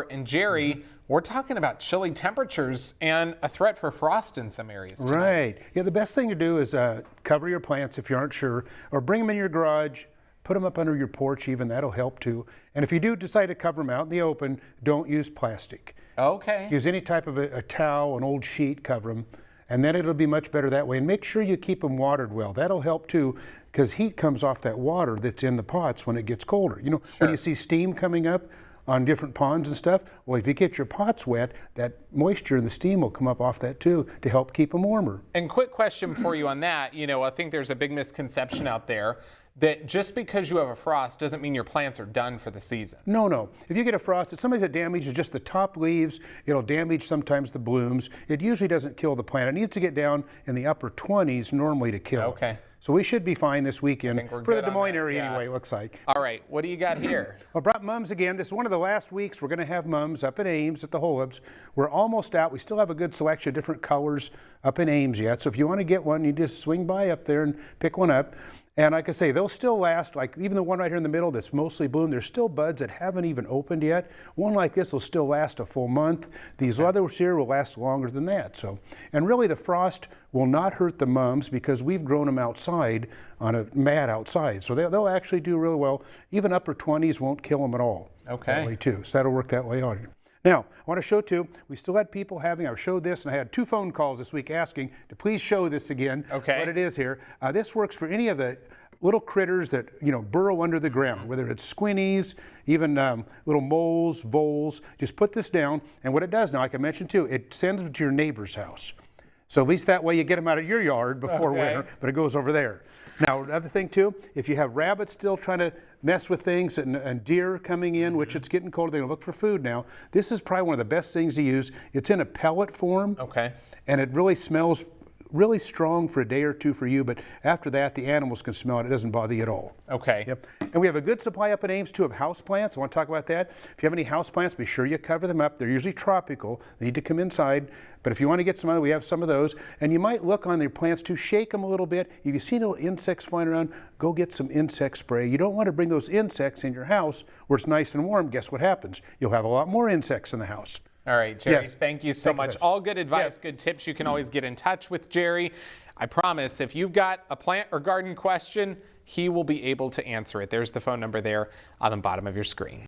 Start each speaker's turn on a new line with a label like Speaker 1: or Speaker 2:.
Speaker 1: And Jerry, we're talking about chilly temperatures and a threat for frost in some areas tonight.
Speaker 2: Right. Yeah, the best thing to do is cover your plants if you aren't sure, or bring them in your garage, put them up under your porch even, that'll help too. And if you do decide to cover them out in the open, don't use plastic.
Speaker 1: Okay.
Speaker 2: Use any type of a towel, an old sheet, cover them, and then it'll be much better that way. And make sure you keep them watered well. That'll help too, because heat comes off that water that's in the pots when it gets colder. You know, when you see steam coming up on different ponds and stuff, well, if you get your pots wet, that moisture and the steam will come up off that too to help keep them warmer.
Speaker 1: And quick question for you on that. You know, I think there's a big misconception out there that just because you have a frost doesn't mean your plants are done for the season.
Speaker 2: No, no. If you get a frost, it's something that damages just the top leaves. It'll damage sometimes the blooms. It usually doesn't kill the plant. It needs to get down in the upper 20s normally to kill.
Speaker 1: Okay.
Speaker 2: So we should be fine this weekend for the Des Moines area
Speaker 1: yeah.
Speaker 2: anyway, it looks like.
Speaker 1: All right, what do you got here?
Speaker 2: I brought mums again. This is one of the last weeks we're going to have mums up in Ames at the Holubs. We're almost out. We still have a good selection of different colors up in Ames yet. So if you want to get one, you just swing by up there and pick one up. And like I say, they'll still last, like even the one right here in the middle that's mostly bloomed, there's still buds that haven't even opened yet. One like this will still last a full month. These others here will last longer than that. So, and really the frost will not hurt the mums because we've grown them outside on a mat outside. So they'll actually do really well. Even upper 20s won't kill them at all.
Speaker 1: Okay.
Speaker 2: That way too. So that'll work that way on. Now, I want to show too, we still had people having, I showed this and I had 2 phone calls this week asking to please show this again,
Speaker 1: okay,
Speaker 2: what it is here. This works for any of the little critters that, you know, burrow under the ground, whether it's squinnies, even little moles, voles. Just put this down, and what it does now, like I mentioned too, it sends them to your neighbor's house. So at least that way you get them out of your yard before winter, but it goes over there. Now, another thing too, if you have rabbits still trying to mess with things and deer coming in, which it's getting colder, they're gonna look for food now. This is probably one of the best things to use. It's in a pellet form.
Speaker 1: Okay.
Speaker 2: And it really smells really strong for a day or two for you, but after that, the animals can smell it. It doesn't bother you at all.
Speaker 1: Okay.
Speaker 2: Yep. And we have a good supply up in Ames too of house plants. I want to talk about that. If you have any house plants, be sure you cover them up. They're usually tropical. They need to come inside. But if you want to get some other, we have some of those. And you might look on their plants to shake them a little bit. If you see little insects flying around, go get some insect spray. You don't want to bring those insects in your house where it's nice and warm. Guess what happens? You'll have a lot more insects in the house.
Speaker 1: All right, Jerry,
Speaker 2: Yes.
Speaker 1: thank you so much. All good advice, good tips. You can always get in touch with Jerry. I promise, if you've got a plant or garden question, he will be able to answer it. There's the phone number there on the bottom of your screen.